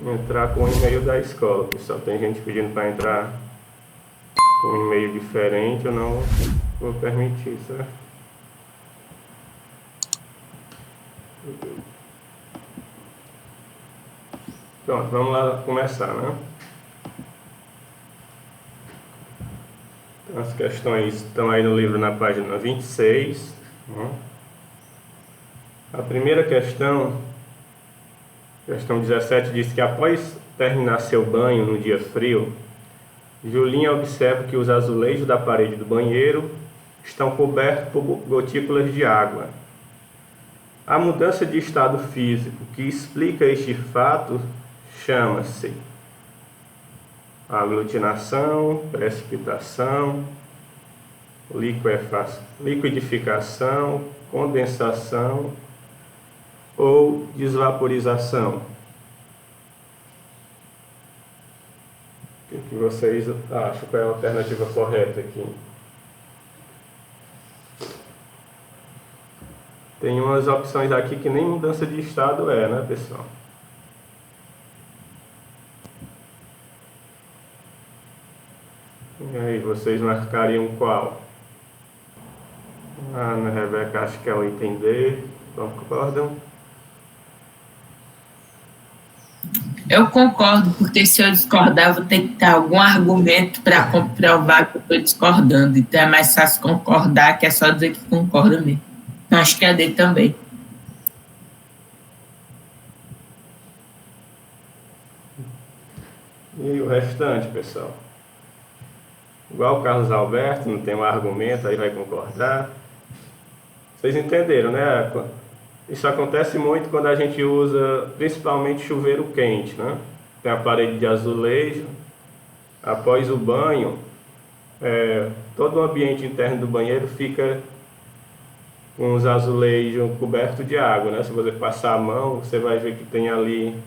entrar com o e-mail da escola, pessoal. Tem gente pedindo para entrar com um e-mail diferente, eu não vou permitir, certo? Pronto, vamos lá começar, né? Então, as questões estão aí no livro na página 26. Né? A primeira questão 17, diz que após terminar seu banho no dia frio, Julinha observa que os azulejos da parede do banheiro estão cobertos por gotículas de água. A mudança de estado físico que explica este fato chama-se aglutinação, precipitação, liquidificação, condensação ou desvaporização. O que vocês acham? Qual é a alternativa correta aqui? Tem umas opções aqui que nem mudança de estado é, né, pessoal? E aí, vocês marcariam qual? A Ana Rebeca acho que é o item D. Concordam? Eu concordo, porque se eu discordar, eu vou ter que ter algum argumento para comprovar que eu estou discordando. Então é mais fácil concordar, que é só dizer que concorda mesmo. Então acho que é D também. E o restante, pessoal? Igual o Carlos Alberto, não tem um argumento, aí vai concordar. Vocês entenderam, né? Isso acontece muito quando a gente usa principalmente chuveiro quente, né? Tem a parede de azulejo. Após o banho, todo o ambiente interno do banheiro fica com os azulejos cobertos de água, né? Se você passar a mão, você vai ver que tem ali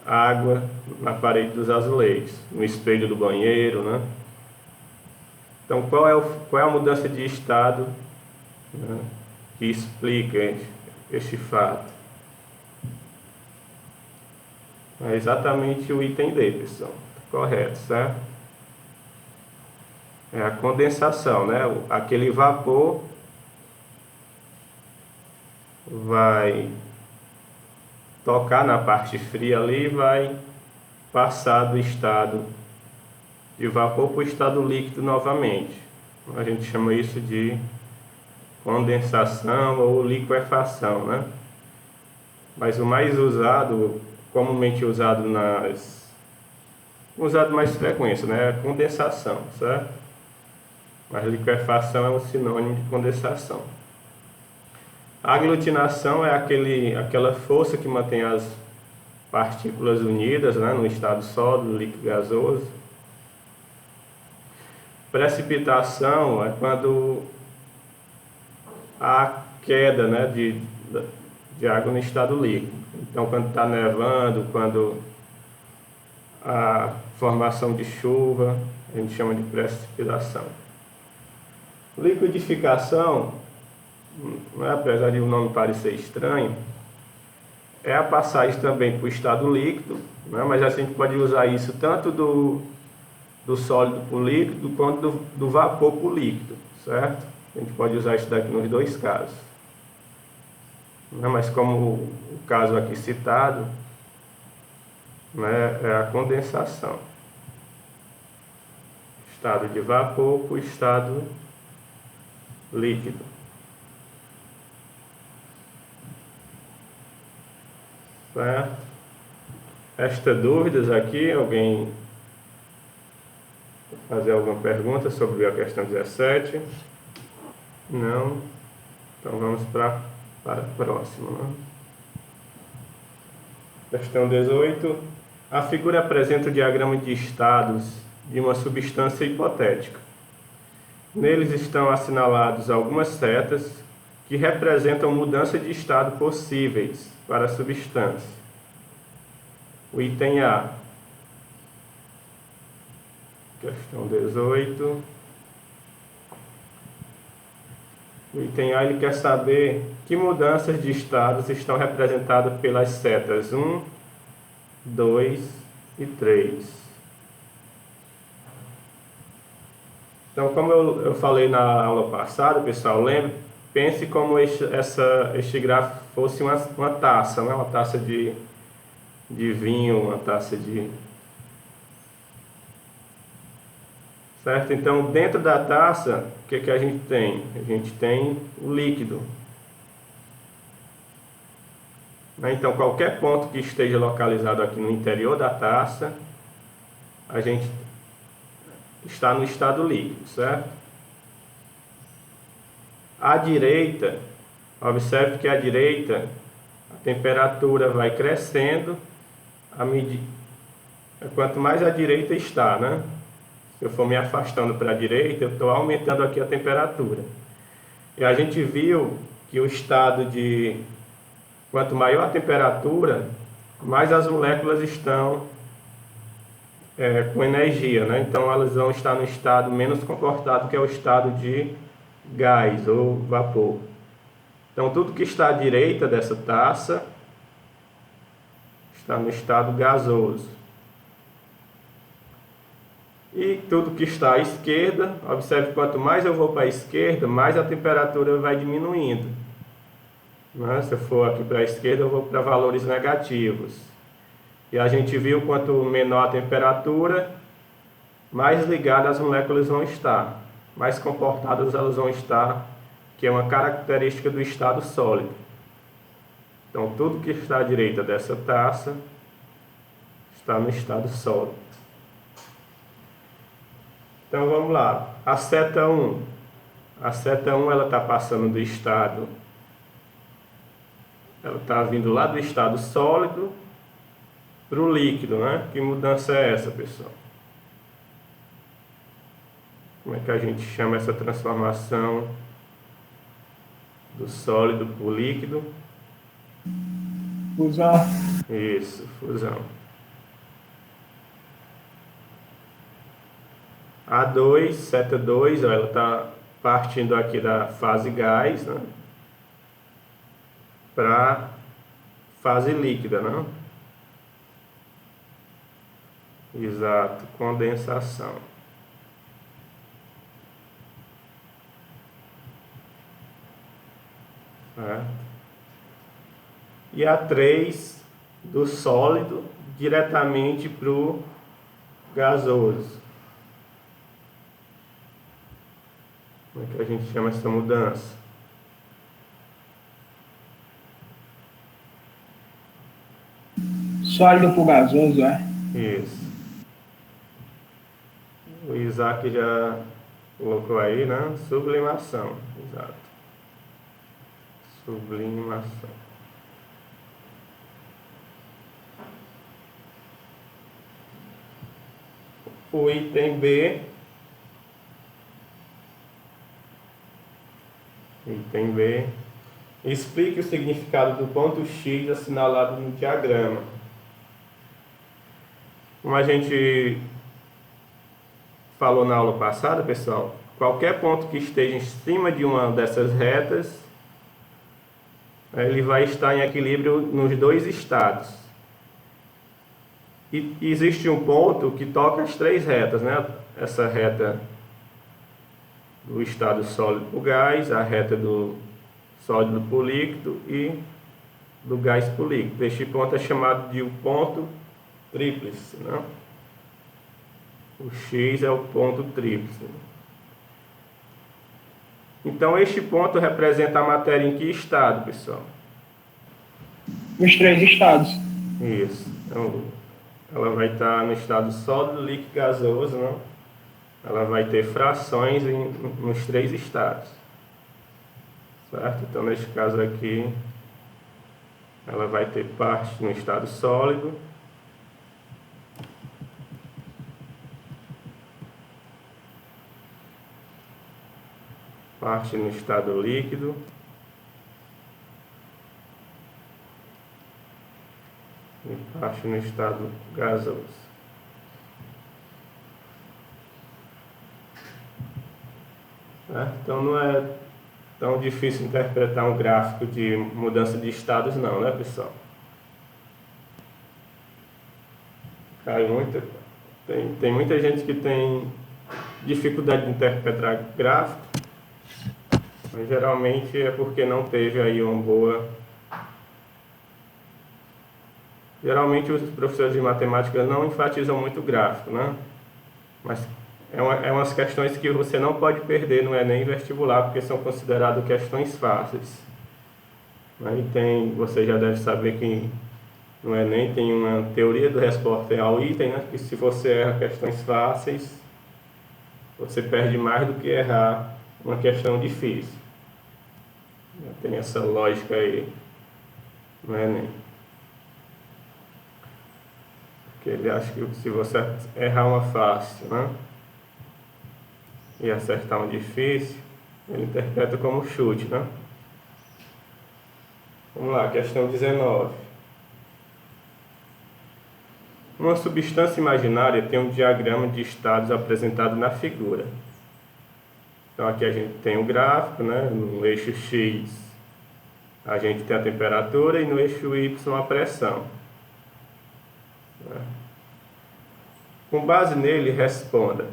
água na parede dos azulejos, no espelho do banheiro, né? Então, qual é a mudança de estado, né, que explica este fato? É exatamente o item D, pessoal. Correto, certo? É a condensação, né? Aquele vapor vai tocar na parte fria ali e vai passar do estado de vapor para o estado líquido novamente. A gente chama isso de condensação ou liquefação, né? Mas o mais usado, comumente usado usado mais frequência, né? É condensação, certo? Mas liquefação é um sinônimo de condensação. A aglutinação é aquela força que mantém as partículas unidas, né, no estado sólido, líquido, gasoso. Precipitação é quando há queda, né, de água no estado líquido. Então, quando está nevando, quando a formação de chuva, a gente chama de precipitação. Liquidificação, apesar de o nome parecer estranho, é a passagem também para o estado líquido, né? Mas a gente pode usar isso tanto do sólido para o líquido, quanto do vapor para o líquido, certo? A gente pode usar isso daqui nos dois casos. Né? Mas como o caso aqui citado, né, é a condensação. Estado de vapor para o estado líquido. Certo? Resta dúvidas aqui? Alguém fazer alguma pergunta sobre a questão 17? Não? Então vamos para a próxima. Né? Questão 18. A figura apresenta o diagrama de estados de uma substância hipotética. Neles estão assinalados algumas setas que representam mudança de estado possíveis para a substância. O item A. Questão 18. O item A, ele quer saber que mudanças de estados estão representadas pelas setas 1 2 e 3. Então, como eu falei na aula passada, pessoal, pense como este gráfico fosse uma taça, né? Uma taça de vinho, uma taça de... Certo? Então, dentro da taça, o que a gente tem? A gente tem o líquido. Então, qualquer ponto que esteja localizado aqui no interior da taça, a gente está no estado líquido, certo? À direita, observe que à direita a temperatura vai crescendo quanto mais à direita está, né? Se eu for me afastando para a direita, eu estou aumentando aqui a temperatura. E a gente viu que o estado de... Quanto maior a temperatura, mais as moléculas estão com energia, né? Então elas vão estar no estado menos comportado, que é o estado de gás ou vapor. Então tudo que está à direita dessa taça está no estado gasoso. E tudo que está à esquerda, observe, quanto mais eu vou para a esquerda, mais a temperatura vai diminuindo. Se eu for aqui para a esquerda, eu vou para valores negativos. E a gente viu quanto menor a temperatura, mais ligadas as moléculas vão estar, mais comportadas elas vão estar, que é uma característica do estado sólido. Então, tudo que está à direita dessa taça está no estado sólido. Então, vamos lá. A seta 1. A seta 1 ela está passando do estado... Ela está vindo lá do estado sólido para o líquido, né? Que mudança é essa, pessoal? Como é que a gente chama essa transformação do sólido para o líquido? Fusão. Isso, fusão. A2, seta 2, ela está partindo aqui da fase gás, né? Para fase líquida, né? Exato, condensação. Certo? E a 3 do sólido diretamente para o gasoso. Como é que a gente chama essa mudança? Sólido para o gasoso, é? Isso. O Isaac já colocou aí, né? Sublimação. Exato. Sublimação. O item B. Item B. Explique o significado do ponto X assinalado no diagrama. Como a gente falou na aula passada, pessoal, qualquer ponto que esteja em cima de uma dessas retas, ele vai estar em equilíbrio nos dois estados. E existe um ponto que toca as três retas, né? Essa reta do estado sólido para o gás, a reta do sólido para o líquido e do gás para o líquido. Este ponto é chamado de o ponto tríplice, né? O X é o ponto tríplice. Então, este ponto representa a matéria em que estado, pessoal? Os três estados. Isso. Então, ela vai estar no estado sólido, líquido e gasoso, né? Ela vai ter frações nos três estados. Certo? Então, neste caso aqui, ela vai ter parte no estado sólido, parte no estado líquido e parte no estado gasoso. Então não é tão difícil interpretar um gráfico de mudança de estados não, né, pessoal? Cai muito. Tem muita gente que tem dificuldade de interpretar gráfico, mas geralmente é porque não teve aí uma boa... Geralmente os professores de matemática não enfatizam muito o gráfico, né? Mas é umas questões que você não pode perder no Enem vestibular, porque são consideradas questões fáceis. Aí você já deve saber que no Enem tem uma teoria do resposta ao item, né? Que se você erra questões fáceis, você perde mais do que errar uma questão difícil. Já tem essa lógica aí no Enem. Porque ele acha que se você errar uma fácil, né? E acertar uma difícil, ele interpreta como chute, né? Vamos lá, questão 19. Uma substância imaginária tem um diagrama de estados apresentado na figura. Então aqui a gente tem o gráfico, né? No eixo X a gente tem a temperatura e no eixo Y a pressão. Com base nele, responda: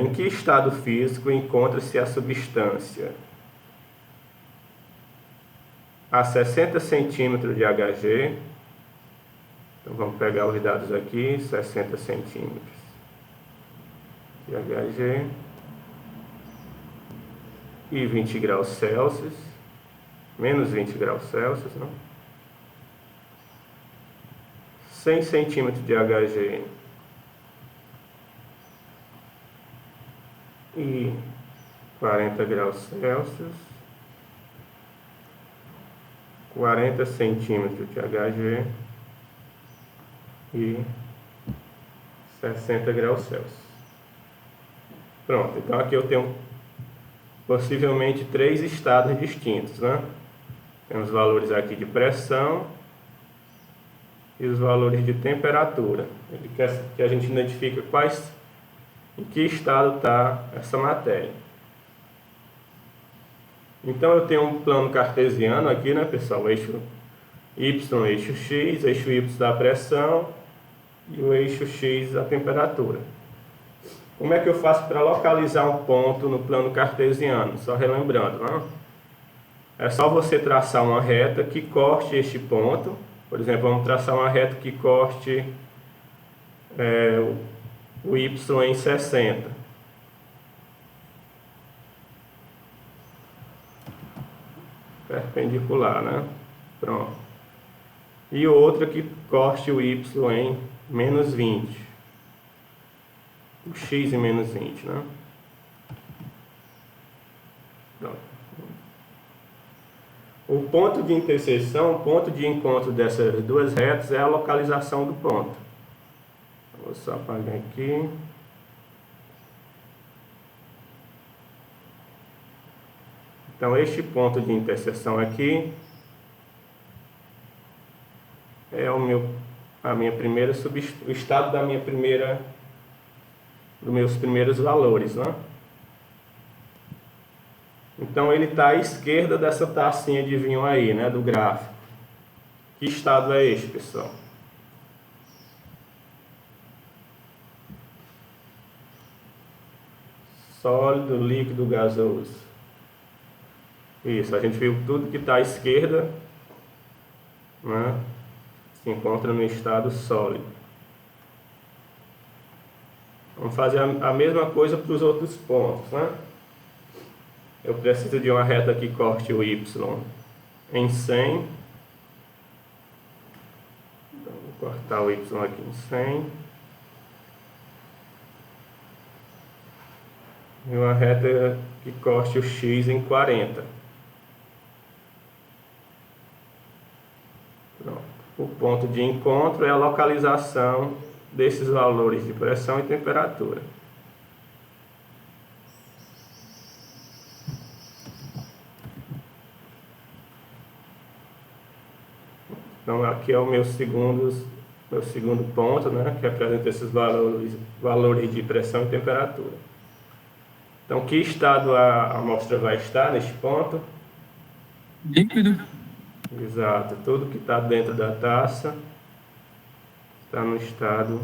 em que estado físico encontra-se a substância? A 60 centímetros de Hg. Então vamos pegar os dados aqui, 60 centímetros de Hg e 20 graus Celsius, menos 20 graus Celsius, não? 100 centímetros de Hg e 40 graus Celsius, 40 centímetros de Hg e 60 graus Celsius. Pronto, então aqui eu tenho possivelmente 3 estados distintos, né? Temos valores aqui de pressão e os valores de temperatura. Ele quer que a gente identifique em que estado está essa matéria. Então eu tenho um plano cartesiano aqui, né, pessoal? O eixo Y, eixo X, eixo Y da pressão e o eixo X a temperatura. Como é que eu faço para localizar um ponto no plano cartesiano? Só relembrando, né? É só você traçar uma reta que corte este ponto. Por exemplo, vamos traçar uma reta que corte o Y em 60. Perpendicular, né? Pronto. E outra que corte o Y em menos 20. O X em menos 20, né? Pronto. O ponto de interseção, o ponto de encontro dessas duas retas é a localização do ponto. Vou só apagar aqui. Então, este ponto de interseção aqui é a minha primeira o estado da minha primeira, dos meus primeiros valores, né? Então ele está à esquerda dessa tacinha de vinho aí, né, do gráfico. Que estado é este, pessoal? Sólido, líquido, gasoso. Isso, a gente viu tudo que está à esquerda, né, se encontra no estado sólido. Vamos fazer a mesma coisa para os outros pontos, né? Eu preciso de uma reta que corte o Y em 100. Então, vou cortar o Y aqui em 100. E uma reta que corte o X em 40. Pronto. O ponto de encontro é a localização desses valores de pressão e temperatura. Então aqui é o meu segundo ponto, né, que representa esses valores de pressão e temperatura. Então, que estado a amostra vai estar neste ponto? Líquido. Exato, tudo que está dentro da taça está no estado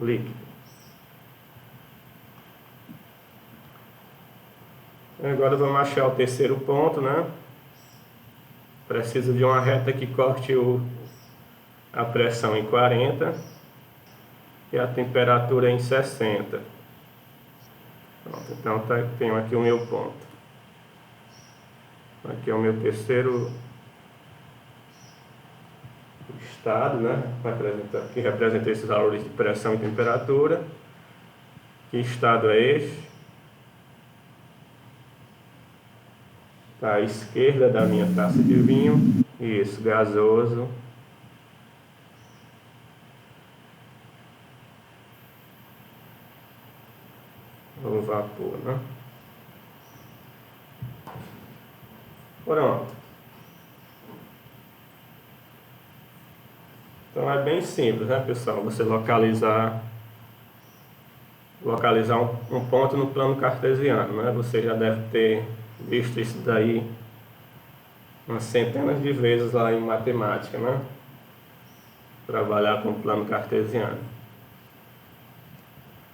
líquido. Agora vamos achar o terceiro ponto, né? Preciso de uma reta que corte a pressão em 40 e a temperatura em 60. Pronto, então tenho aqui o meu ponto. Aqui é o meu terceiro estado, né? Que representa esses valores de pressão e temperatura. Que estado é este? Está à esquerda da minha taça de vinho. Isso, gasoso. Ou vapor, né? Pronto. Então é bem simples, né, pessoal? Você localizar um ponto no plano cartesiano, né? Você já deve ter visto isso daí umas centenas de vezes lá em matemática, né? Trabalhar com o plano cartesiano.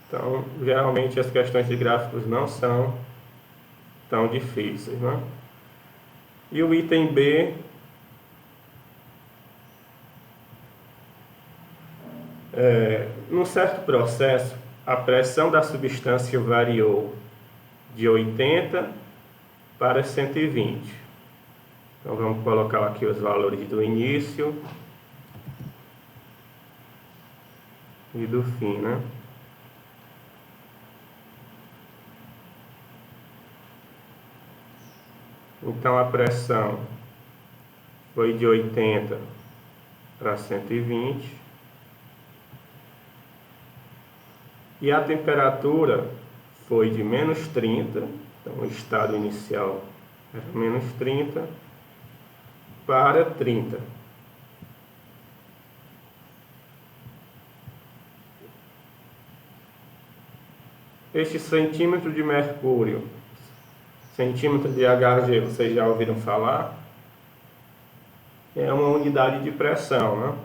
Então, geralmente as questões de gráficos não são tão difíceis, né? E o item B num certo processo, a pressão da substância variou de 80 para 120. Então vamos colocar aqui os valores do início e do fim, né? Então a pressão foi de 80 para 120 e a temperatura foi de menos 30, então o estado inicial era menos 30 para 30. Este centímetro de mercúrio, centímetro de Hg, vocês já ouviram falar? É uma unidade de pressão, né?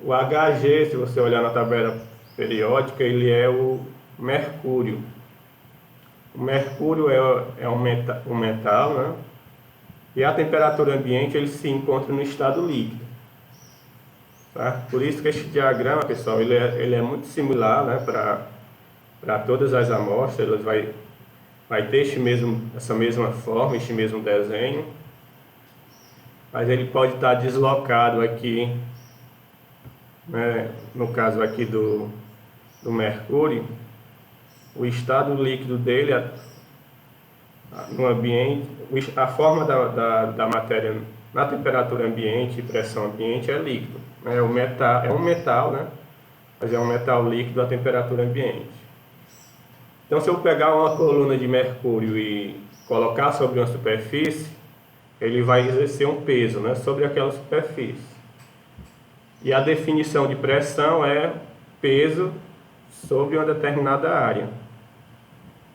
O Hg, se você olhar na tabela periódica, ele é o mercúrio. O mercúrio é um metal, né? E a temperatura ambiente ele se encontra no estado líquido. Tá? Por isso que este diagrama, pessoal, ele é muito similar, né, para todas as amostras. Ele vai ter essa mesma forma, este mesmo desenho. Mas ele pode estar deslocado aqui, né, no caso aqui do mercúrio, o estado líquido dele no ambiente, a forma da matéria na temperatura ambiente e pressão ambiente é líquido. É um metal, né? Mas é um metal líquido à temperatura ambiente. Então, se eu pegar uma coluna de mercúrio e colocar sobre uma superfície, ele vai exercer um peso, né, sobre aquela superfície. E a definição de pressão é peso sobre uma determinada área.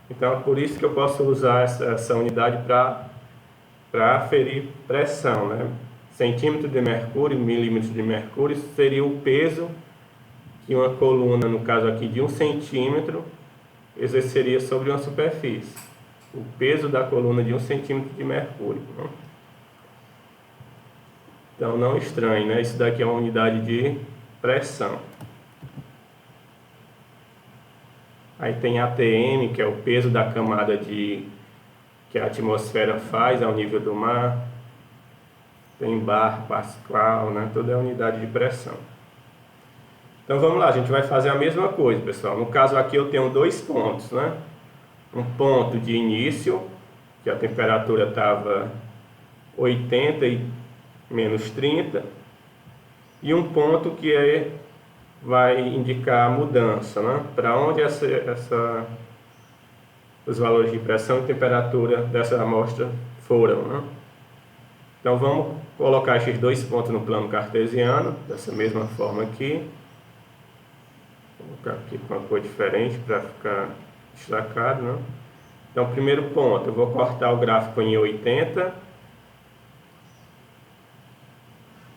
Então, é por isso que eu posso usar essa unidade para aferir pressão, né? Centímetro de mercúrio, milímetro de mercúrio, seria o peso que uma coluna, no caso aqui de 1 centímetro, exerceria sobre uma superfície. O peso da coluna de 1 centímetro de mercúrio, né? Então, não estranhe, né? Isso daqui é uma unidade de pressão. Aí tem ATM, que é o peso da camada que a atmosfera faz ao nível do mar. Tem bar, Pascal, né? Tudo é unidade de pressão. Então vamos lá, a gente vai fazer a mesma coisa, pessoal. No caso aqui eu tenho 2 pontos, né? Um ponto de início, que a temperatura estava 80 e menos 30. E um ponto que vai indicar a mudança, né? Para onde os valores de pressão e temperatura dessa amostra foram, né? Então vamos colocar esses 2 pontos no plano cartesiano, dessa mesma forma aqui. Vou colocar aqui com uma cor diferente para ficar destacado, né? Então, primeiro ponto, eu vou cortar o gráfico em 80.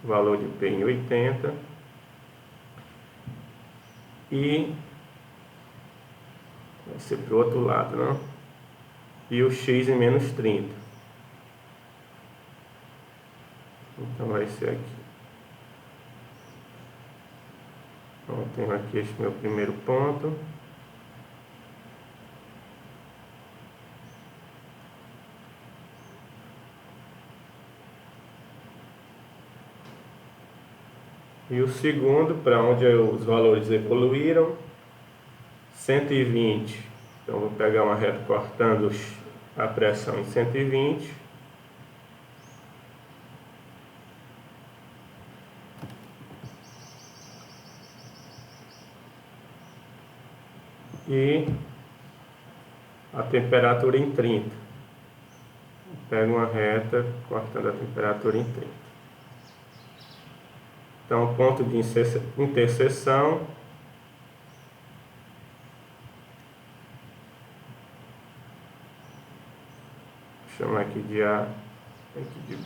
valor de P em 80 e vai ser para o outro lado, né? E o X em menos 30. Então vai ser aqui. Então eu tenho aqui este meu primeiro ponto. E o segundo, para onde os valores evoluíram, 120. Então, vou pegar uma reta cortando a pressão em 120. E a temperatura em 30. Pego uma reta cortando a temperatura em 30. Então, ponto de interseção vou chamar aqui de A, aqui de B.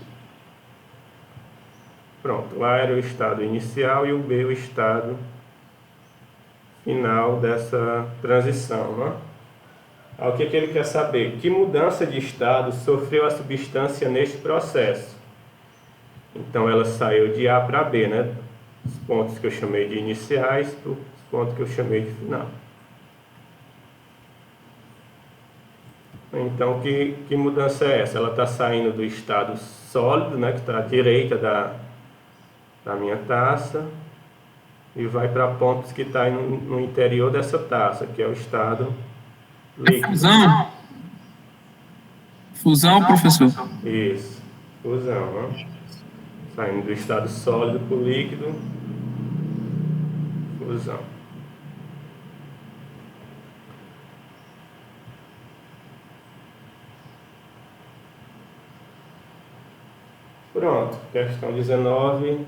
Pronto, o A era o estado inicial e o B o estado final dessa transição, né? O que ele quer saber? Que mudança de estado sofreu a substância neste processo? Então, ela saiu de A para B, né? Os pontos que eu chamei de iniciais para os pontos que eu chamei de final. Então, que mudança é essa? Ela está saindo do estado sólido, né? Que está à direita da minha taça, e vai para pontos que estão no interior dessa taça, que é o estado líquido. Fusão? Fusão, professor? Isso, fusão, né? Saindo do estado sólido para o líquido, fusão. Pronto, questão 19.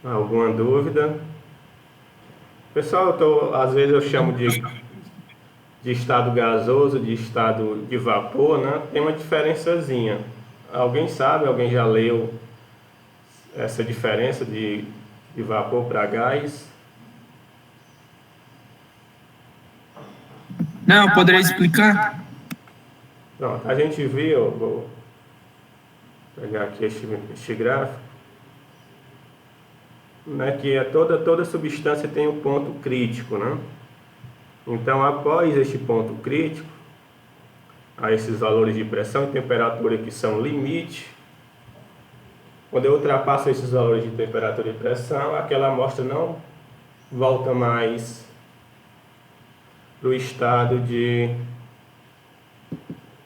Alguma dúvida? Pessoal, às vezes eu chamo de estado gasoso, de estado de vapor, né? Tem uma diferençazinha. Alguém sabe, alguém já leu essa diferença de vapor para gás? Não, poderia explicar? Pronto, a gente viu, vou pegar aqui este gráfico, né, que toda substância tem um ponto crítico, né? Então, após este ponto crítico, a esses valores de pressão e temperatura que são limite, quando eu ultrapasso esses valores de temperatura e pressão, aquela amostra não volta mais para o estado de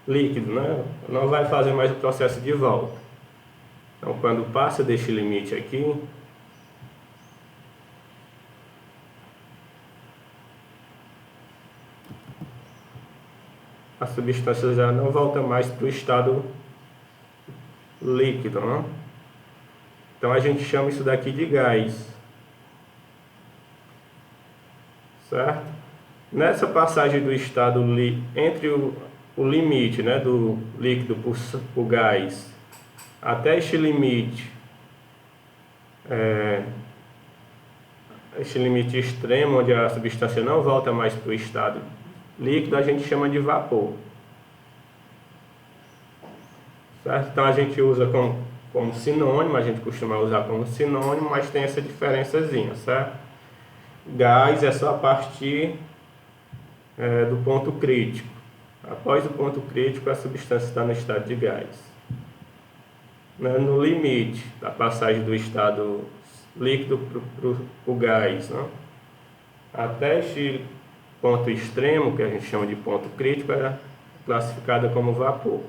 líquido, né? Não vai fazer mais o processo de volta. Então, quando passa deste limite aqui, a substância já não volta mais para o estado líquido, né? Então a gente chama isso daqui de gás, certo? Nessa passagem do estado entre o limite, né, do líquido para o gás até este limite, este limite extremo onde a substância não volta mais para o estado líquido, a gente chama de vapor, certo? Então a gente usa como sinônimo, a gente costuma usar como sinônimo, mas tem essa diferençazinha, certo? Gás é só a partir do ponto crítico. Após o ponto crítico, a substância está no estado de gás. No limite da passagem do estado líquido para o gás, né? Até este ponto extremo, que a gente chama de ponto crítico, é classificada como vapor.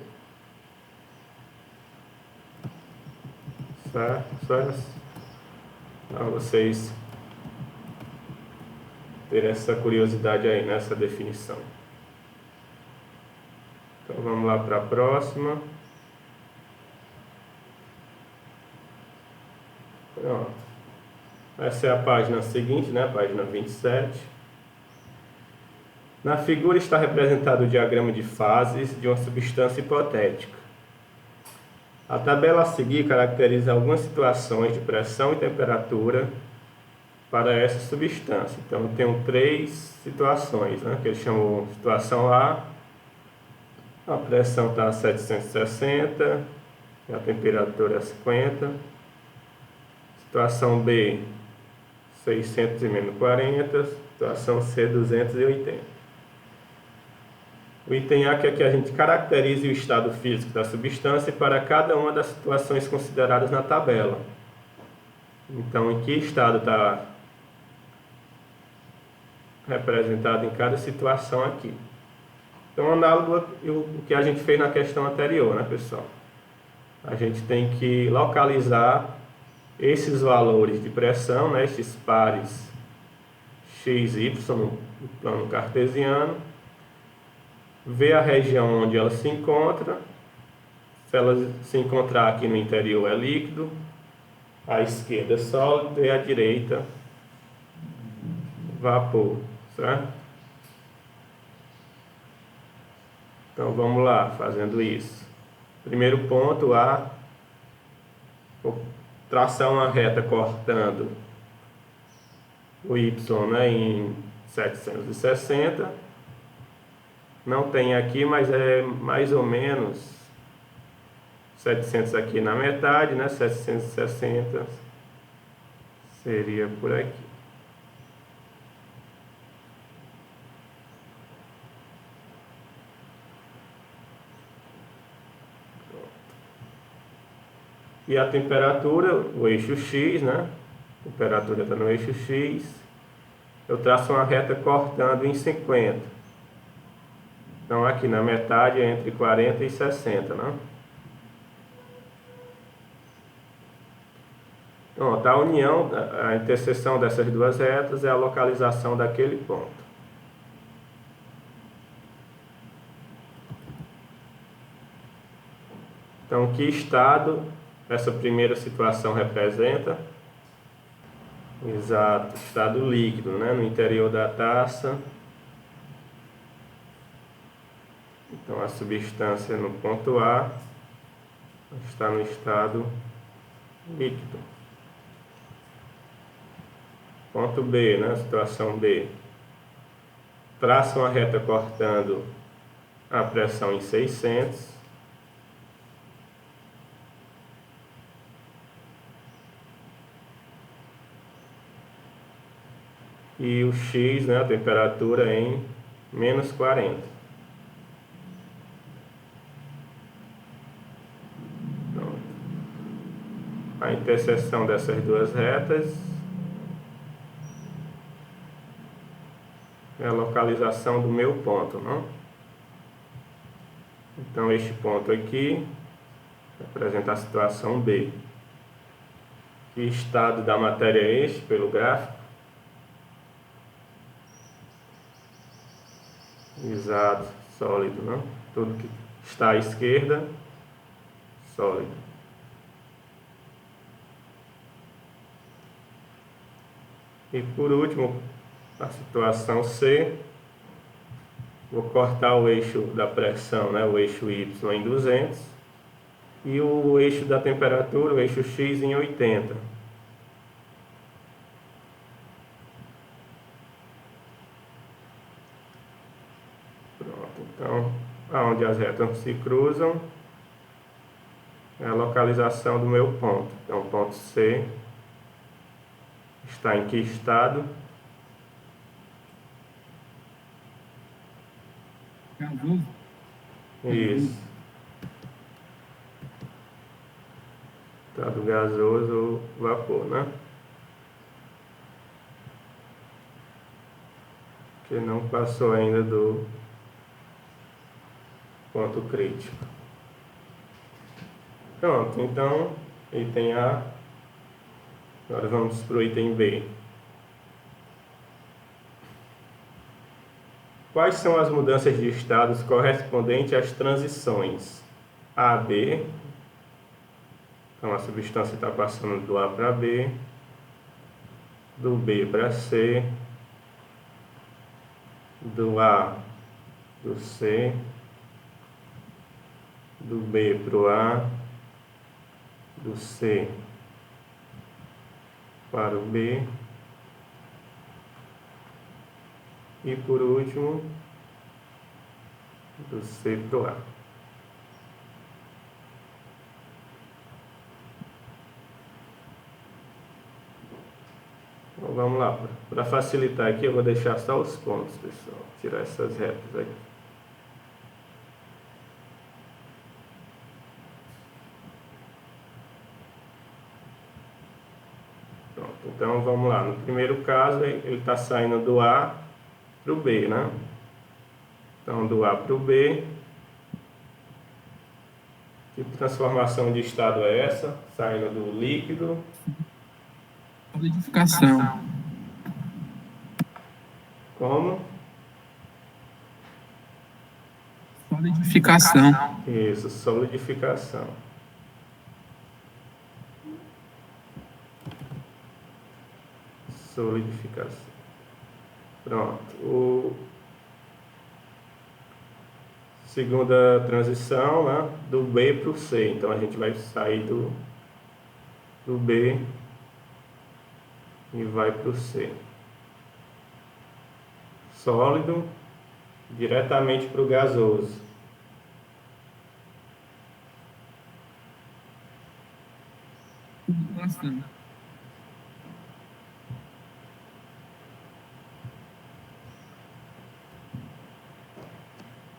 Certo? Só para vocês terem essa curiosidade aí nessa definição. Então vamos lá para a próxima. Pronto. Essa é a página seguinte, né? A página 27. Na figura está representado o diagrama de fases de uma substância hipotética. A tabela a seguir caracteriza algumas situações de pressão e temperatura para essa substância. Então, eu tenho 3 situações, né, que eles chamam de situação a pressão está a 760 e a temperatura é 50. Situação B, 600 e menos 40. Situação C, 280. O item A quer que a gente caracterize o estado físico da substância para cada uma das situações consideradas na tabela. Então, em que estado está representado em cada situação aqui. Então, análogo ao que a gente fez na questão anterior, né, pessoal? A gente tem que localizar esses valores de pressão, né, esses pares x, y no plano cartesiano, ver a região onde ela se encontra. Se ela se encontrar aqui no interior é líquido, à esquerda é sólido e à direita vapor, certo? Então vamos lá, fazendo isso. Primeiro ponto, vou traçar uma reta cortando o y, né, em 760. Não tem aqui, mas é mais ou menos 700 aqui na metade, né? 760 seria por aqui. E a temperatura, o eixo X, né? A temperatura está no eixo X. Eu traço uma reta cortando em 50. Então, aqui na metade é entre 40 e 60, né? Então, a união, a interseção dessas duas retas é a localização daquele ponto. Então, que estado essa primeira situação representa? Exato, estado líquido, né? No interior da taça. Então, a substância no ponto A está no estado líquido. Ponto B, né? Situação B. Traça uma reta cortando a pressão em 600. E o X, né? A temperatura em menos 40. Pronto. A interseção dessas duas retas é a localização do meu ponto, não? Então, este ponto aqui representa a situação B. Que estado da matéria é este, pelo gráfico? Exato, sólido, não? Tudo que está à esquerda, sólido. E por último, a situação C, vou cortar o eixo da pressão, né, o eixo Y em 200 e o eixo da temperatura, o eixo X em 80. Pronto, então, aonde as retas se cruzam é a localização do meu ponto. Então, ponto C está em que estado? Gasoso. Isso. Estado gasoso ou vapor, né? Que não passou ainda do ponto crítico. Pronto, então, item A. Agora vamos para o item B. Quais são as mudanças de estados correspondentes às transições A a B? Então, a substância está passando do A para B, do B para C, do A do C, do B para o A do C para o B e, por último, do C para o A. Então, vamos lá. Para facilitar aqui, eu vou deixar só os pontos, pessoal. Tirar essas retas aqui. Pronto, então vamos lá. No primeiro caso, ele está saindo do A para o B, né? Então, do A para o B. Que transformação de estado é essa? Saindo do líquido. Solidificação. Como? Solidificação. Isso, solidificação. Solidificação. Pronto. Segunda transição, né? Do B para o C. Então a gente vai sair do B e vai para o C. Sólido diretamente para o gasoso. Tubulação.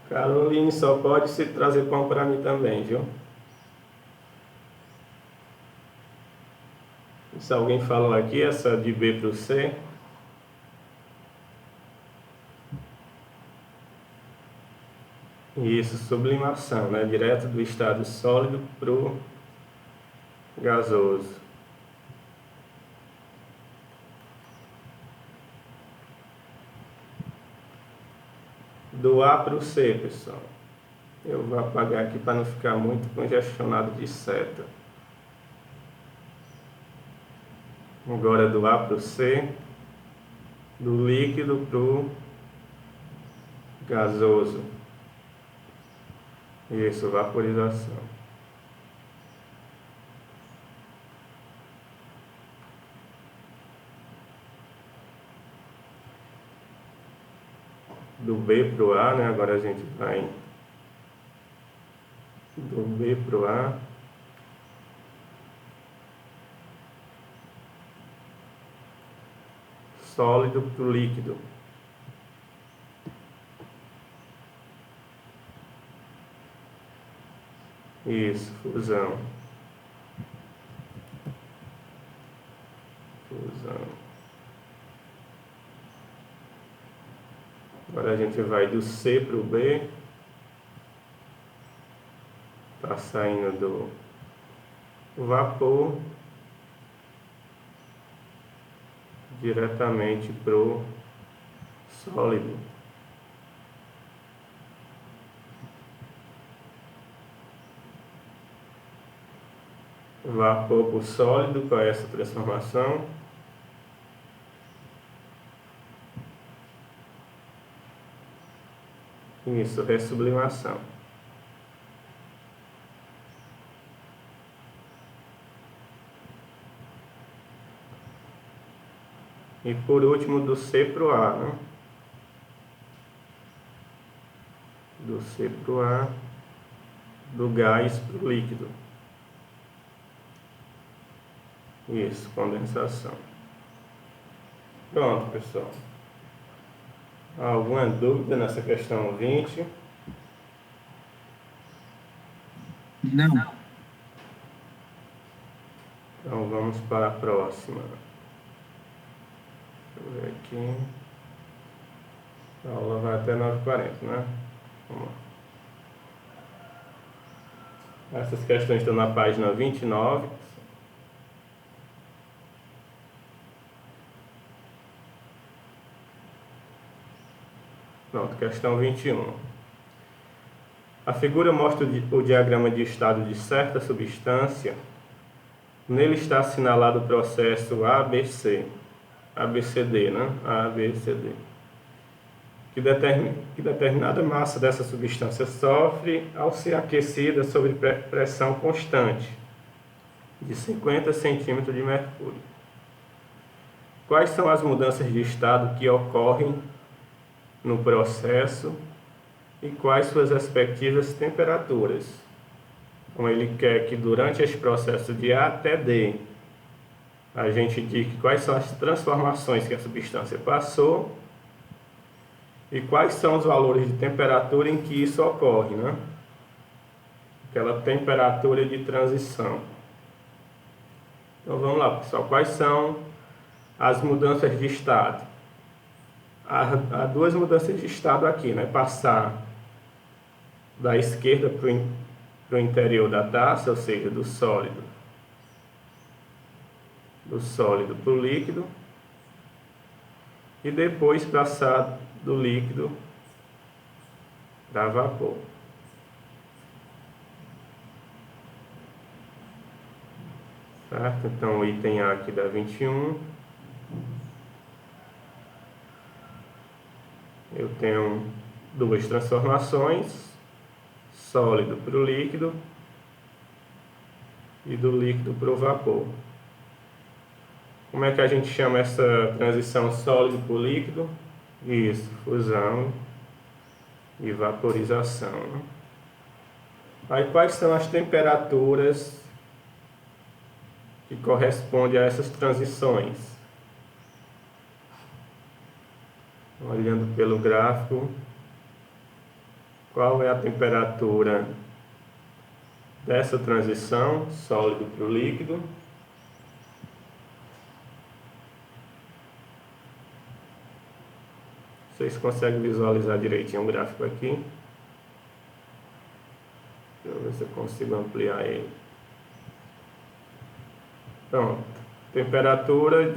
Caroline, só pode se trazer pão para mim também, viu? Se alguém falou aqui, essa de B para o C. Isso, sublimação, né? Direto do estado sólido para o gasoso. Do A para o C, pessoal. Eu vou apagar aqui para não ficar muito congestionado de seta. Agora do A para o C, do líquido para o gasoso. Isso, vaporização. Do B para o A, né? Agora a gente vai do B para o A. Sólido para o líquido. Isso, fusão. Fusão. Agora a gente vai do C para o B. Está saindo do vapor diretamente para o sólido. Vapor para o sólido, qual é essa transformação? Isso, ressublimação. E por último, do C para o A, né? Do C para o A, do gás para o líquido. Isso, condensação. Pronto, pessoal. Alguma dúvida nessa questão 20? Não. Então vamos para a próxima. Deixa eu ver aqui. A aula vai até 9h40, né? Vamos lá. Essas questões estão na página 29. Pronto, questão 21. A figura mostra o diagrama de estado de certa substância. Nele está assinalado o processo ABC, ABCD, né? ABCD. Que determinada massa dessa substância sofre ao ser aquecida sob pressão constante. de 50 centímetros de mercúrio. Quais são as mudanças de estado que ocorrem no processo e quais suas respectivas temperaturas? Então, ele quer que durante esse processo de A até D, a gente diga quais são as transformações que a substância passou e quais são os valores de temperatura em que isso ocorre, né? Aquela temperatura de transição. Então vamos lá, pessoal. Quais são as mudanças de estado? Há duas mudanças de estado aqui, né? Passar da esquerda para o interior da taça, ou seja, do sólido para o líquido, e depois passar do líquido para vapor. Certo? Então o item A aqui dá 21. Eu tenho duas transformações, sólido para o líquido e do líquido para o vapor. Como é que a gente chama essa transição sólido para o líquido? Isso, fusão e vaporização, né? Aí quais são as temperaturas que correspondem a essas transições? Olhando pelo gráfico, qual é a temperatura dessa transição, sólido para o líquido? Vocês conseguem visualizar direitinho o gráfico aqui? Deixa eu ver se eu consigo ampliar ele. Pronto. Temperatura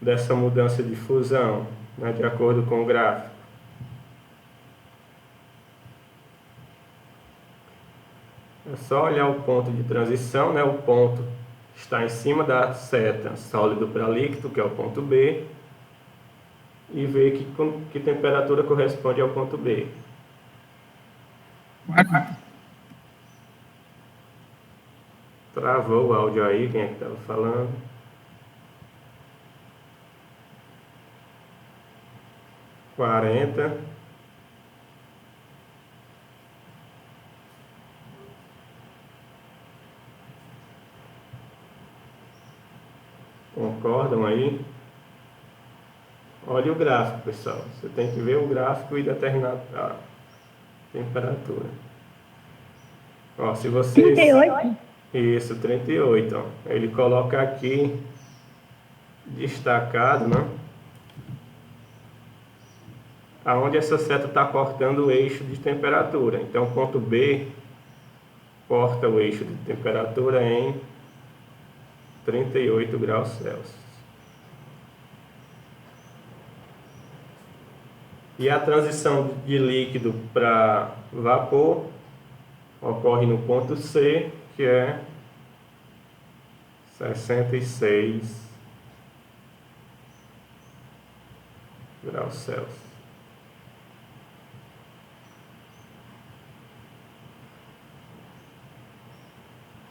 dessa mudança de fusão, né, de acordo com o gráfico. É só olhar o ponto de transição, né? O ponto está em cima da seta sólido para líquido, que é o ponto B, e ver que temperatura corresponde ao ponto B. 40. Travou o áudio aí, quem é que estava falando? Quarenta. Concordam aí? Olha o gráfico, pessoal. Você tem que ver o gráfico e determinar a temperatura. Ó, se vocês... 38? Isso, 38. Ó. Ele coloca aqui destacado, né? Aonde essa seta está cortando o eixo de temperatura. Então, o ponto B corta o eixo de temperatura em 38 graus Celsius. E a transição de líquido para vapor ocorre no ponto C, que é 66 graus Celsius.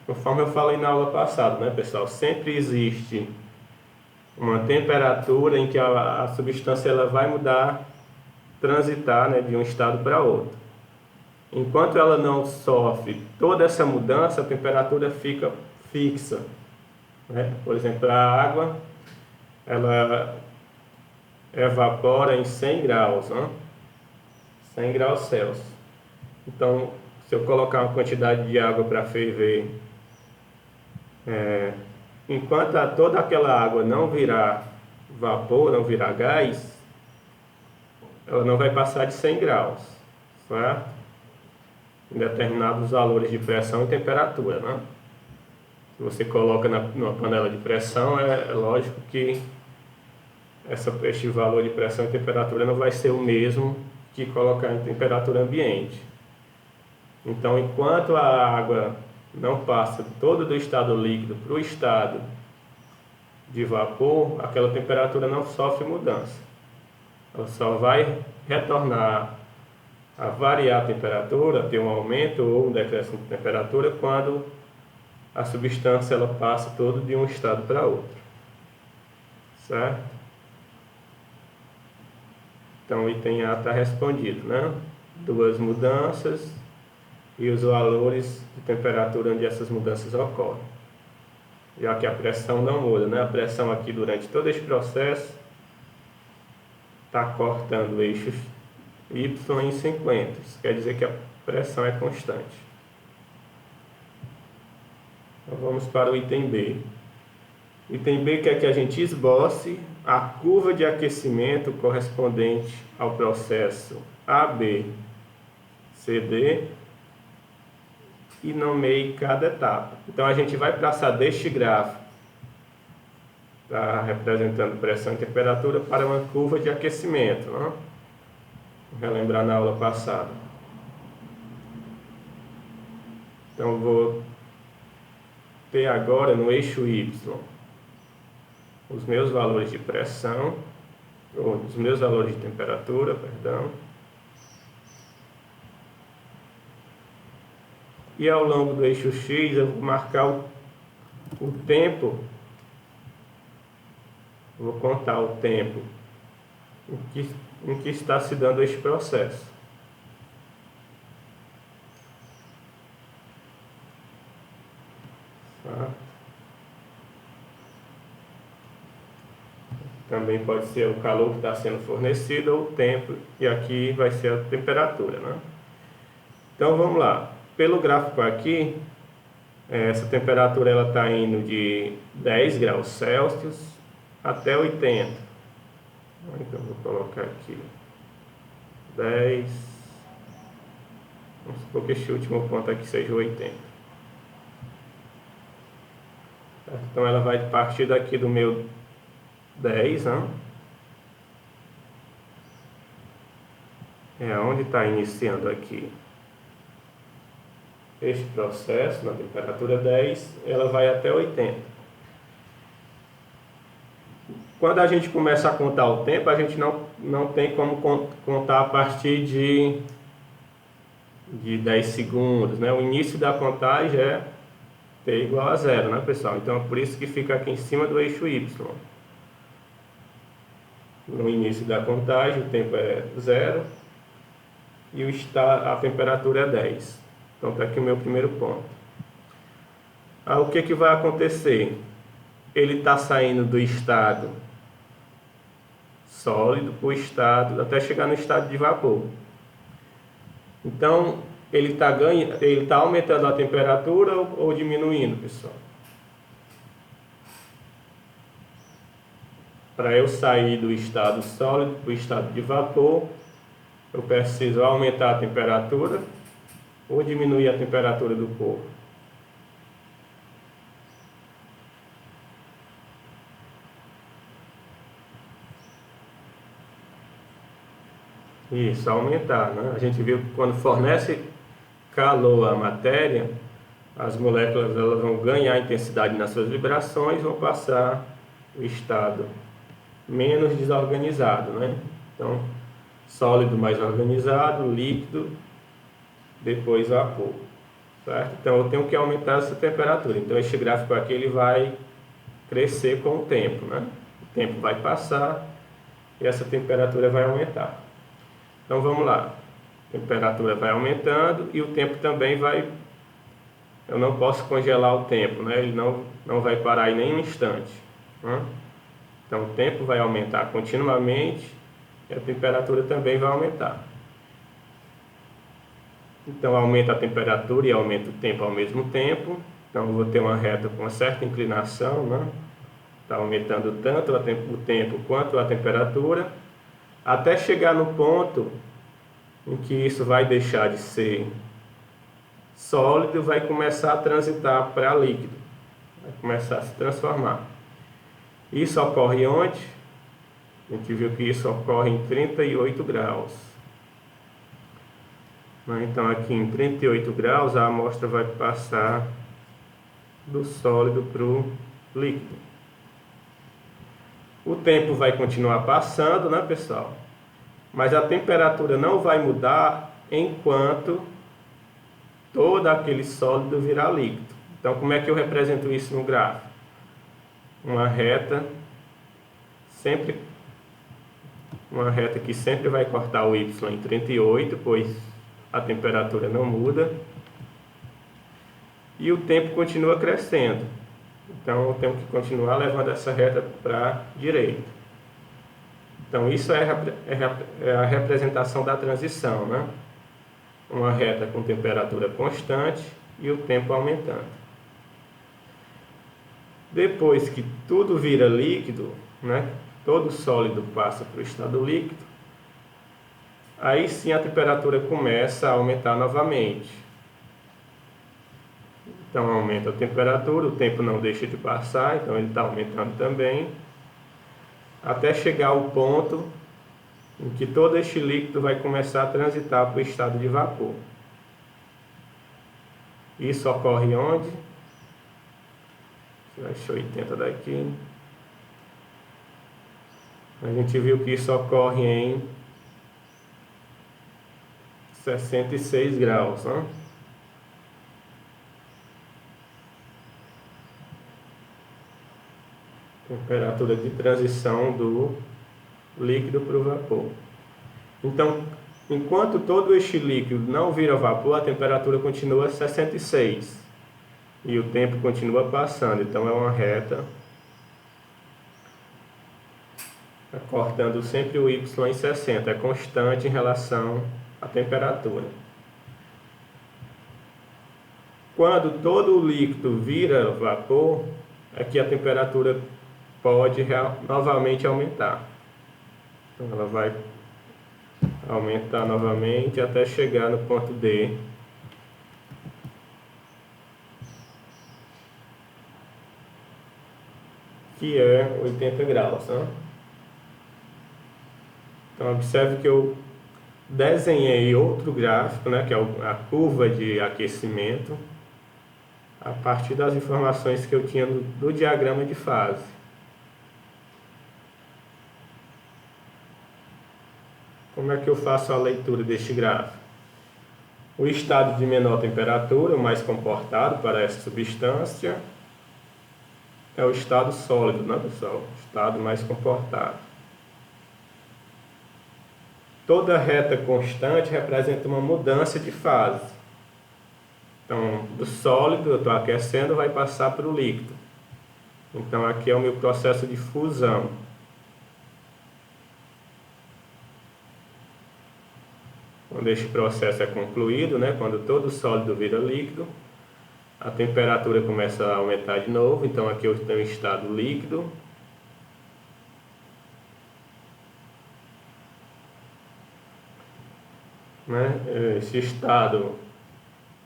Conforme eu falei na aula passada, né, pessoal? Sempre existe uma temperatura em que a substância ela vai mudar, transitar, né, de um estado para outro. Enquanto ela não sofre toda essa mudança, a temperatura fica fixa, né? Por exemplo, a água ela evapora em 100 graus, né? 100 graus Celsius. Então, se eu colocar uma quantidade de água para ferver, enquanto toda aquela água não virar vapor, não virar gás, ela não vai passar de 100 graus, certo? Em determinados valores de pressão e temperatura, né? Se você coloca numa panela de pressão, é lógico que este valor de pressão e temperatura não vai ser o mesmo que colocar em temperatura ambiente. Então, enquanto a água não passa todo do estado líquido para o estado de vapor, aquela temperatura não sofre mudança. Ela só vai retornar a variar a temperatura, ter um aumento ou um decréscimo de temperatura quando a substância ela passa todo de um estado para outro, certo? Então o item A está respondido, né? Duas mudanças e os valores de temperatura onde essas mudanças ocorrem. Já que a pressão não muda, né? A pressão aqui durante todo esse processo está cortando o eixo Y em 50. Isso quer dizer que a pressão é constante. Então vamos para o item B. O item B quer que a gente esboce a curva de aquecimento correspondente ao processo ABCD e nomeie cada etapa. Então a gente vai passar deste gráfico, tá, representando pressão e temperatura, para uma curva de aquecimento, né? Vou relembrar na aula passada. Então vou ter agora no eixo Y os meus valores de pressão, ou os meus valores de temperatura, perdão. E ao longo do eixo X eu vou marcar o tempo, vou contar o tempo em que está se dando este processo. Tá? Também pode ser o calor que está sendo fornecido ou o tempo, e aqui vai ser a temperatura, né? Então vamos lá. Pelo gráfico aqui, essa temperatura ela está indo de 10 graus Celsius até 80. Então vou colocar aqui 10. Vamos supor que este último ponto aqui seja 80. Então ela vai partir daqui do meu 10, né? É onde está iniciando aqui este processo, na temperatura 10, ela vai até 80. Quando a gente começa a contar o tempo, a gente não tem como contar a partir de 10 segundos, né? O início da contagem é T igual a 0, né, pessoal? Então é por isso que fica aqui em cima do eixo Y. No início da contagem, o tempo é 0 e a temperatura é 10. Então está aqui o meu primeiro ponto. O que vai acontecer? Ele está saindo do estado sólido para o estado, até chegar no estado de vapor. Então ele está aumentando a temperatura ou diminuindo, pessoal? Para eu sair do estado sólido para o estado de vapor, eu preciso aumentar a temperatura ou diminuir a temperatura do corpo? Isso, aumentar, né? A gente viu que quando fornece calor à matéria, as moléculas elas vão ganhar intensidade nas suas vibrações, vão passar o estado menos desorganizado, né? Então, sólido mais organizado, líquido, depois vapor, certo? Então eu tenho que aumentar essa temperatura. Então este gráfico aqui ele vai crescer com o tempo, né? O tempo vai passar e essa temperatura vai aumentar. Então vamos lá. A temperatura vai aumentando e o tempo também vai... Eu não posso congelar o tempo, né? Ele não vai parar em nenhum instante, né? Então o tempo vai aumentar continuamente e a temperatura também vai aumentar. Então aumenta a temperatura e aumenta o tempo ao mesmo tempo. Então eu vou ter uma reta com uma certa inclinação, né? Está aumentando tanto o tempo quanto a temperatura, até chegar no ponto em que isso vai deixar de ser sólido e vai começar a transitar para líquido, vai começar a se transformar. Isso ocorre onde? A gente viu que isso ocorre em 38 graus. Então aqui em 38 graus a amostra vai passar do sólido para o líquido. O tempo vai continuar passando, né, pessoal? Mas a temperatura não vai mudar enquanto todo aquele sólido virar líquido. Então, como é que eu represento isso no gráfico? Uma reta que sempre vai cortar o y em 38, pois a temperatura não muda. E o tempo continua crescendo. Então, eu tenho que continuar levando essa reta para a direita. Então, isso é a representação da transição, né? Uma reta com temperatura constante e o tempo aumentando. Depois que tudo vira líquido, né? Todo sólido passa para o estado líquido, aí sim a temperatura começa a aumentar novamente. Então aumenta a temperatura, o tempo não deixa de passar, então ele está aumentando também, até chegar ao ponto em que todo este líquido vai começar a transitar para o estado de vapor. Isso ocorre onde? Deixa eu 80 daqui. A gente viu que isso ocorre em 66 graus, né? Temperatura de transição do líquido para o vapor. Então, enquanto todo este líquido não vira vapor, a temperatura continua 66 e o tempo continua passando. Então é uma reta cortando sempre o y em 60, é constante em relação à temperatura. Quando todo o líquido vira vapor, é que a temperatura pode novamente aumentar. Então ela vai aumentar novamente até chegar no ponto D, que é 80 graus, né? Então observe que eu desenhei outro gráfico, né, que é a curva de aquecimento, a partir das informações que eu tinha do diagrama de fase. Como é que eu faço a leitura deste gráfico? O estado de menor temperatura, o mais comportado para essa substância, é o estado sólido, né, pessoal? O estado mais comportado. Toda reta constante representa uma mudança de fase. Então, do sólido, eu estou aquecendo, vai passar para o líquido. Então, aqui é o meu processo de fusão. Quando este processo é concluído, né, quando todo sólido vira líquido, a temperatura começa a aumentar de novo. Então, aqui eu tenho estado líquido. Né? Esse estado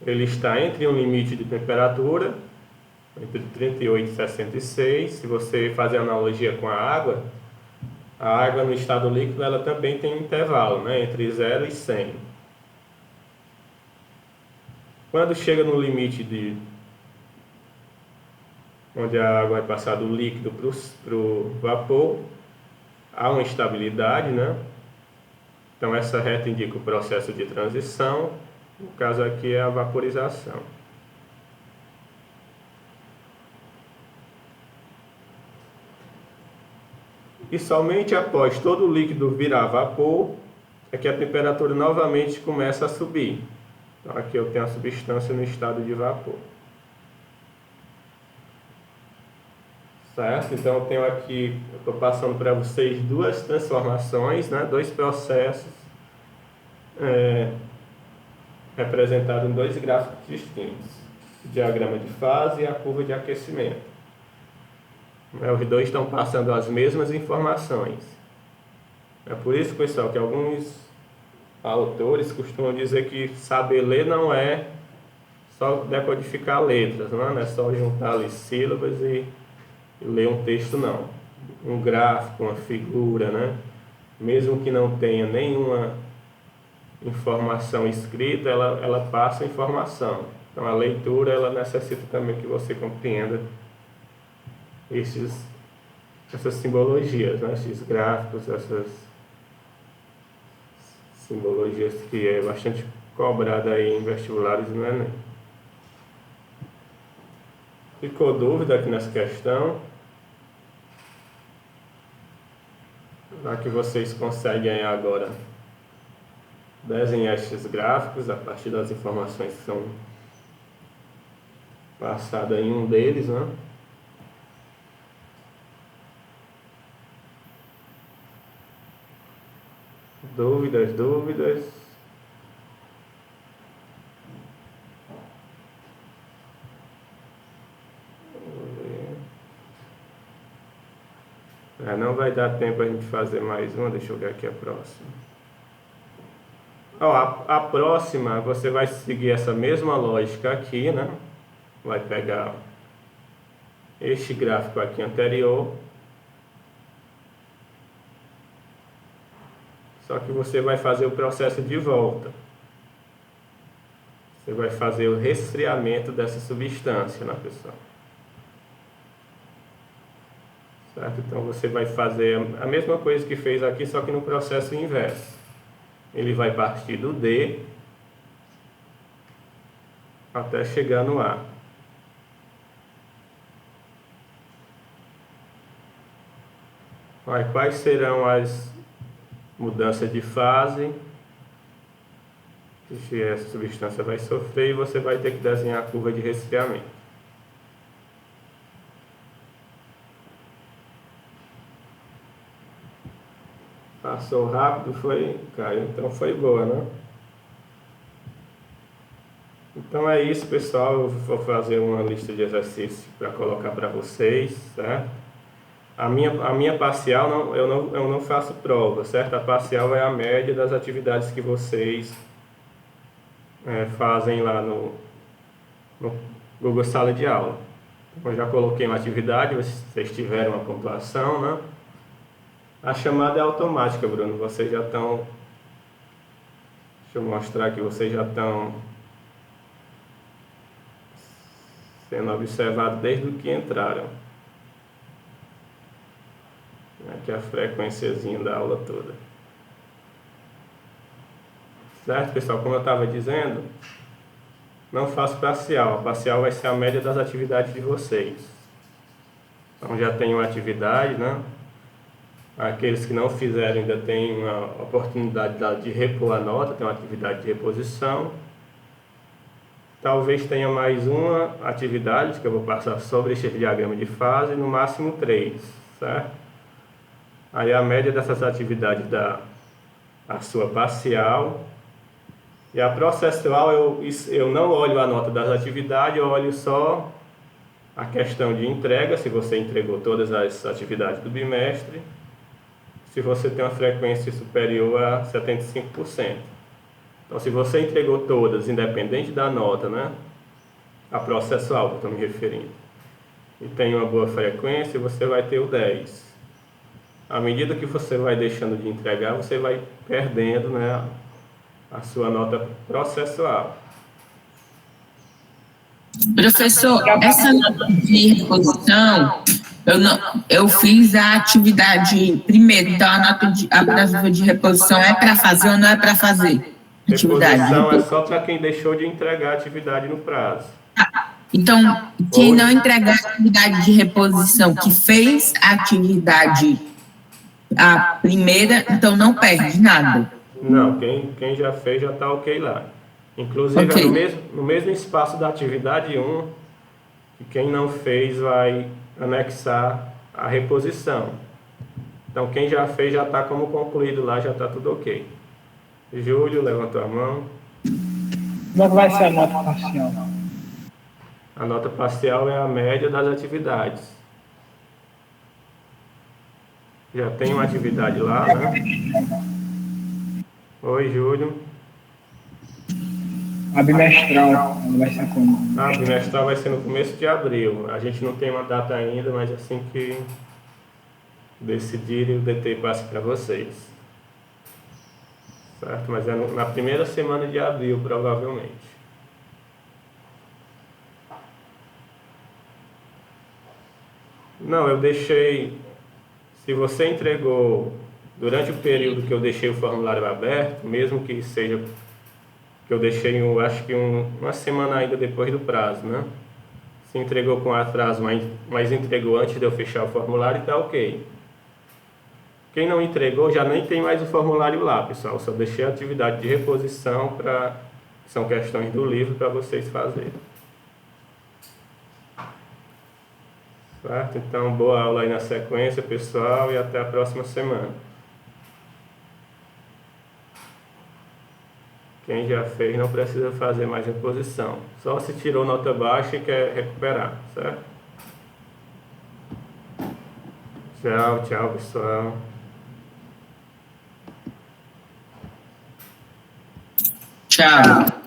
ele está entre um limite de temperatura entre 38 e 66. Se você fazer analogia com a água no estado líquido ela também tem um intervalo, né? Entre 0 e 100. Quando chega no limite de onde a água vai passar do líquido para o vapor, há uma instabilidade, né? Então essa reta indica o processo de transição, no caso aqui é a vaporização. E somente após todo o líquido virar vapor, é que a temperatura novamente começa a subir. Então aqui eu tenho a substância no estado de vapor. Certo? Então eu tenho aqui, eu estou passando para vocês duas transformações, né? Dois processos representados em dois gráficos distintos. O diagrama de fase e a curva de aquecimento. Os dois estão passando as mesmas informações. É por isso, pessoal, que alguns autores costumam dizer que saber ler não é só decodificar letras, não é só juntar ali sílabas e ler um texto, não. Um gráfico, uma figura, né? Mesmo que não tenha nenhuma informação escrita, ela passa informação. Então a leitura ela necessita também que você compreenda essas simbologias, né? Esses gráficos, essas simbologias que é bastante cobrada aí em vestibulares no Enem. Ficou dúvida aqui nessa questão? Já que vocês conseguem agora desenhar estes gráficos a partir das informações que são passadas em um deles, né? Dúvidas? Não vai dar tempo a gente fazer mais uma, deixa eu ver aqui a próxima. Ó, a próxima, você vai seguir essa mesma lógica aqui, né? Vai pegar este gráfico aqui anterior. Só que você vai fazer o processo de volta. Você vai fazer o resfriamento dessa substância, né, pessoal? Certo? Então você vai fazer a mesma coisa que fez aqui, só que no processo inverso. Ele vai partir do D até chegar no A. Quais serão as mudanças de fase que essa substância vai sofrer, e você vai ter que desenhar a curva de resfriamento. Passou rápido, foi, Caio? Então foi boa, né? Então é isso, pessoal. Eu vou fazer uma lista de exercícios para colocar para vocês, certo? A minha parcial, eu não faço prova, certo? A parcial é a média das atividades que vocês fazem lá no Google Sala de Aula. Eu já coloquei uma atividade, vocês tiveram uma pontuação, né? A chamada é automática, Bruno. Vocês já estão... Deixa eu mostrar aqui. Vocês já estão sendo observados desde que entraram. Aqui a frequenciazinha da aula toda. Certo, pessoal? Como eu estava dizendo, não faço parcial. A parcial vai ser a média das atividades de vocês. Então já tem uma atividade, né? Aqueles que não fizeram ainda têm uma oportunidade de repor a nota, tem uma atividade de reposição. Talvez tenha mais uma atividade que eu vou passar sobre este diagrama de fase, no máximo 3, certo? Aí a média dessas atividades dá a sua parcial. E a processual, eu não olho a nota das atividades, eu olho só a questão de entrega, se você entregou todas as atividades do bimestre, se você tem uma frequência superior a 75%. Então, se você entregou todas, independente da nota, né? A processual, que eu estou me referindo, e tem uma boa frequência, você vai ter o 10. À medida que você vai deixando de entregar, você vai perdendo, né, a sua nota processual. Professor, essa nota de reposição, eu fiz a atividade primeiro, então a prova de reposição é para fazer ou não é para fazer? Reposição é só para quem deixou de entregar a atividade no prazo. Então, quem não entregar a atividade de reposição, que fez a atividade a primeira, então não perde nada. Não, quem já fez já está ok lá. Inclusive, okay, no mesmo espaço da atividade 1, que quem não fez vai anexar a reposição. Então, quem já fez já está como concluído lá, já está tudo ok. Júlio, levantou a mão. Como vai ser a nota parcial? A nota parcial é a média das atividades. Já tem uma atividade lá, né? Oi, Júlio. A bimestral vai ser como? A bimestral vai ser no começo de abril. A gente não tem uma data ainda, mas assim que decidirem, o DT passa para vocês. Certo? Mas é na primeira semana de abril, provavelmente. Não, eu deixei... Se você entregou durante o período que eu deixei o formulário aberto, mesmo que seja... que eu deixei, eu acho que uma semana ainda depois do prazo, né? Se entregou com atraso, mas entregou antes de eu fechar o formulário, está ok. Quem não entregou já nem tem mais o formulário lá, pessoal. Só deixei a atividade de reposição são questões do livro para vocês fazerem. Certo? Então, boa aula aí na sequência, pessoal, e até a próxima semana. Quem já fez não precisa fazer mais reposição. Só se tirou nota baixa e quer recuperar, certo? Tchau, tchau, pessoal. Tchau.